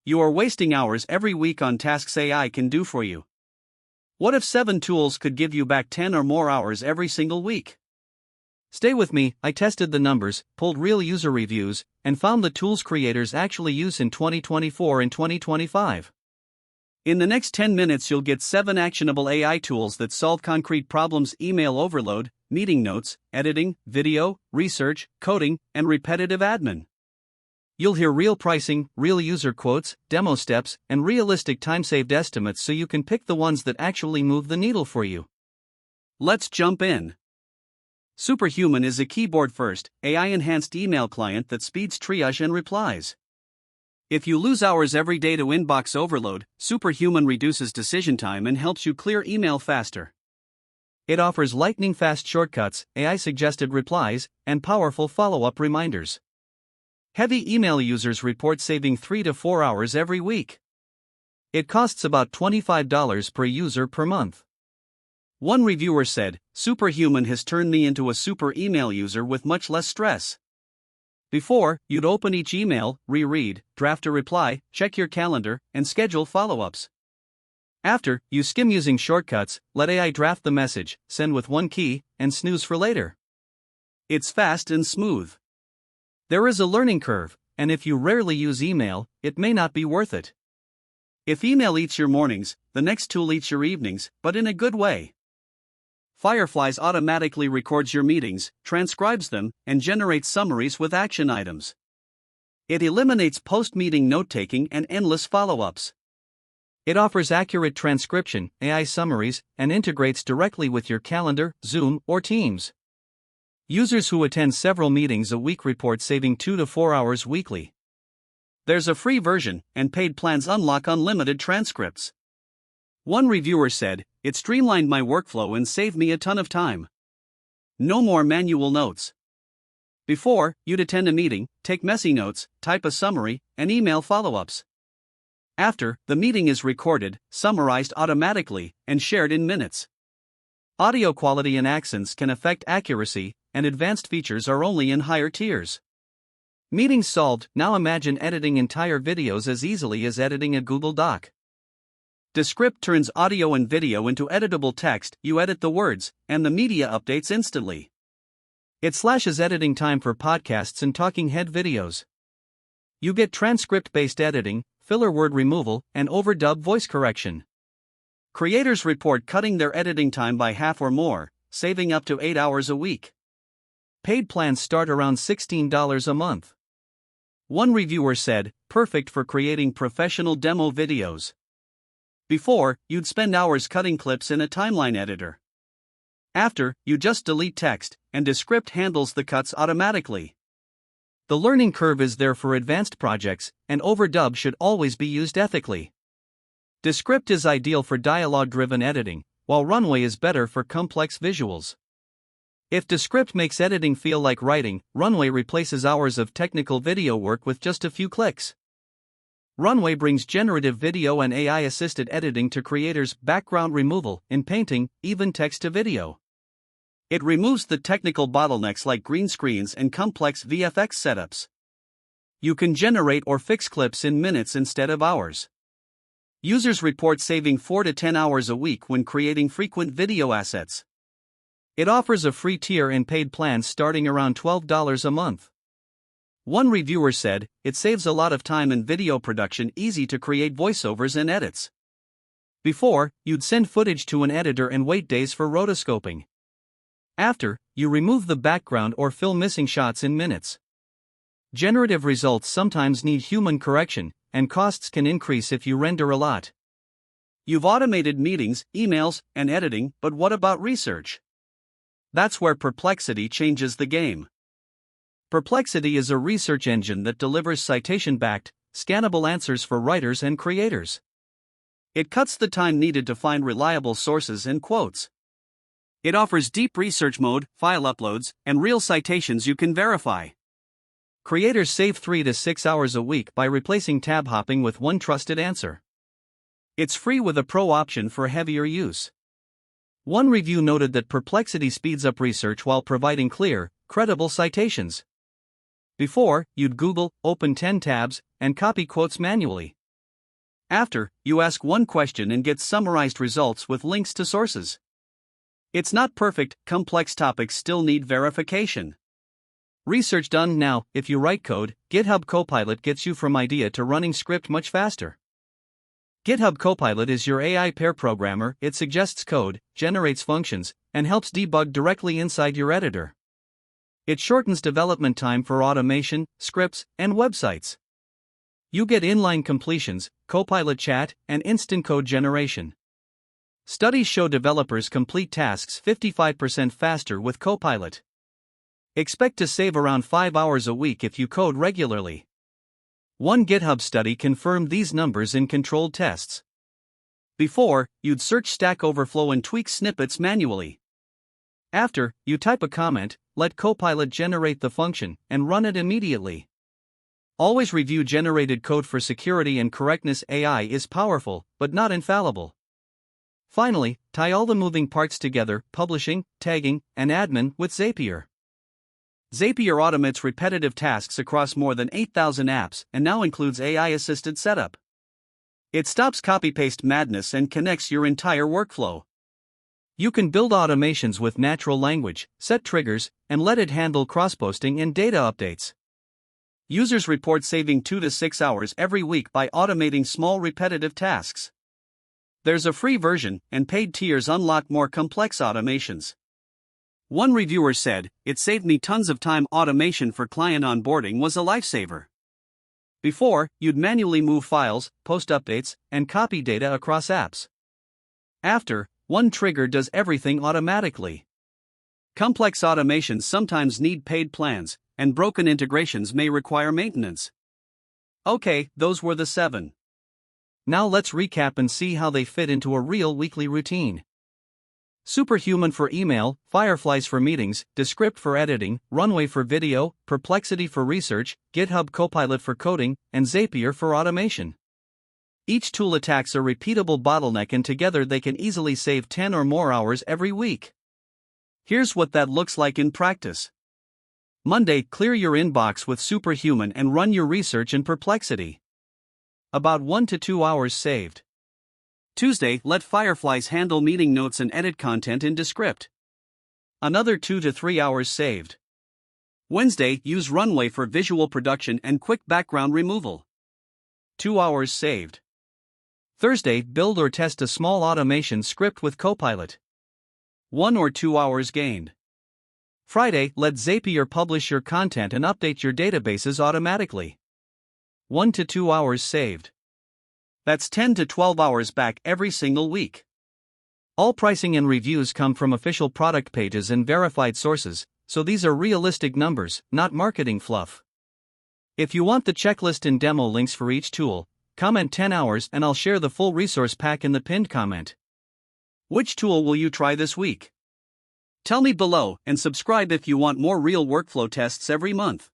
You are wasting hours every week on tasks AI can do for you. What if 7 tools could give you back 10 or more hours every single week? Stay with me, I tested the numbers, pulled real user reviews, and found the tools creators actually use in 2024 and 2025. In the next 10 minutes, you'll get 7 actionable AI tools that solve concrete problems: email overload, meeting notes, editing, video, research, coding, and repetitive admin. You'll hear real pricing, real user quotes, demo steps, and realistic time-saved estimates so you can pick the ones that actually move the needle for you. Let's jump in. Superhuman is a keyboard-first, AI-enhanced email client that speeds triage and replies. If you lose hours every day to inbox overload, Superhuman reduces decision time and helps you clear email faster. It offers lightning-fast shortcuts, AI-suggested replies, and powerful follow-up reminders. Heavy email users report saving 3 to 4 hours every week. It costs about $25 per user per month. One reviewer said, "Superhuman has turned me into a super email user with much less stress. Before, you'd open each email, reread, draft a reply, check your calendar, and schedule follow-ups. After, you skim using shortcuts, let AI draft the message, send with one key, and snooze for later. It's fast and smooth. There is a learning curve, and if you rarely use email, it may not be worth it. If email eats your mornings, the next tool eats your evenings, but in a good way. Fireflies automatically records your meetings, transcribes them, and generates summaries with action items. It eliminates post-meeting note-taking and endless follow-ups. It offers accurate transcription, AI summaries, and integrates directly with your calendar, Zoom, or Teams. Users who attend several meetings a week report saving 2 to 4 hours weekly. There's a free version, and paid plans unlock unlimited transcripts. One reviewer said, "It streamlined my workflow and saved me a ton of time. No more manual notes. Before, you'd attend a meeting, take messy notes, type a summary, and email follow-ups. After, the meeting is recorded, summarized automatically, and shared in minutes. Audio quality and accents can affect accuracy, and advanced features are only in higher tiers. Meetings solved. Now imagine editing entire videos as easily as editing a Google Doc. Descript turns audio and video into editable text. You edit the words, and the media updates instantly. It slashes editing time for podcasts and talking head videos. You get transcript-based editing, filler word removal, and overdub voice correction. Creators report cutting their editing time by half or more, saving up to 8 hours a week. Paid plans start around $16 a month. One reviewer said, "Perfect for creating professional demo videos. Before, you'd spend hours cutting clips in a timeline editor. After, you just delete text, and Descript handles the cuts automatically." The learning curve is there for advanced projects, and overdub should always be used ethically. Descript is ideal for dialogue-driven editing, while Runway is better for complex visuals. If Descript makes editing feel like writing, Runway replaces hours of technical video work with just a few clicks. Runway brings generative video and AI-assisted editing to creators, background removal, in painting, even text to video. It removes the technical bottlenecks like green screens and complex VFX setups. You can generate or fix clips in minutes instead of hours. Users report saving 4 to 10 hours a week when creating frequent video assets. It offers a free tier and paid plans starting around $12 a month. One reviewer said, "It saves a lot of time in video production, easy to create voiceovers and edits. Before, you'd send footage to an editor and wait days for rotoscoping. After, you remove the background or fill missing shots in minutes. Generative results sometimes need human correction, and costs can increase if you render a lot. You've automated meetings, emails, and editing, but what about research? That's where Perplexity changes the game. Perplexity is a research engine that delivers citation-backed, scannable answers for writers and creators. It cuts the time needed to find reliable sources and quotes. It offers deep research mode, file uploads, and real citations you can verify. Creators save 3 to 6 hours a week by replacing tab hopping with one trusted answer. It's free with a pro option for heavier use. One review noted that Perplexity speeds up research while providing clear, credible citations. Before, you'd Google, open 10 tabs, and copy quotes manually. After, you ask one question and get summarized results with links to sources. It's not perfect, complex topics still need verification. Research done now. If you write code, GitHub Copilot gets you from idea to running script much faster. GitHub Copilot is your AI pair programmer. It suggests code, generates functions, and helps debug directly inside your editor. It shortens development time for automation, scripts, and websites. You get inline completions, Copilot chat, and instant code generation. Studies show developers complete tasks 55% faster with Copilot. Expect to save around 5 hours a week if you code regularly. One GitHub study confirmed these numbers in controlled tests. Before, you'd search Stack Overflow and tweak snippets manually. After, you type a comment, let Copilot generate the function, and run it immediately. Always review generated code for security and correctness. AI is powerful, but not infallible. Finally, tie all the moving parts together: publishing, tagging, and admin with Zapier. Zapier automates repetitive tasks across more than 8,000 apps and now includes AI-assisted setup. It stops copy-paste madness and connects your entire workflow. You can build automations with natural language, set triggers, and let it handle cross-posting and data updates. Users report saving 2 to 6 hours every week by automating small repetitive tasks. There's a free version, and paid tiers unlock more complex automations. One reviewer said, "It saved me tons of time. Automation for client onboarding was a lifesaver. Before, you'd manually move files, post updates, and copy data across apps. After, one trigger does everything automatically." Complex automations sometimes need paid plans, and broken integrations may require maintenance. Okay, those were the 7. Now let's recap and see how they fit into a real weekly routine. Superhuman for email, Fireflies for meetings, Descript for editing, Runway for video, Perplexity for research, GitHub Copilot for coding, and Zapier for automation. Each tool attacks a repeatable bottleneck, and together they can easily save 10 or more hours every week. Here's what that looks like in practice. Monday, clear your inbox with Superhuman and run your research in Perplexity. About 1 to 2 hours saved. Tuesday, let Fireflies handle meeting notes and edit content in Descript. Another 2 to 3 hours saved. Wednesday, use Runway for visual production and quick background removal. 2 hours saved. Thursday, build or test a small automation script with Copilot. 1 or 2 hours gained. Friday, let Zapier publish your content and update your databases automatically. 1 to 2 hours saved. That's 10 to 12 hours back every single week. All pricing and reviews come from official product pages and verified sources, so these are realistic numbers, not marketing fluff. If you want the checklist and demo links for each tool, comment 10 hours and I'll share the full resource pack in the pinned comment. Which tool will you try this week? Tell me below, and subscribe if you want more real workflow tests every month.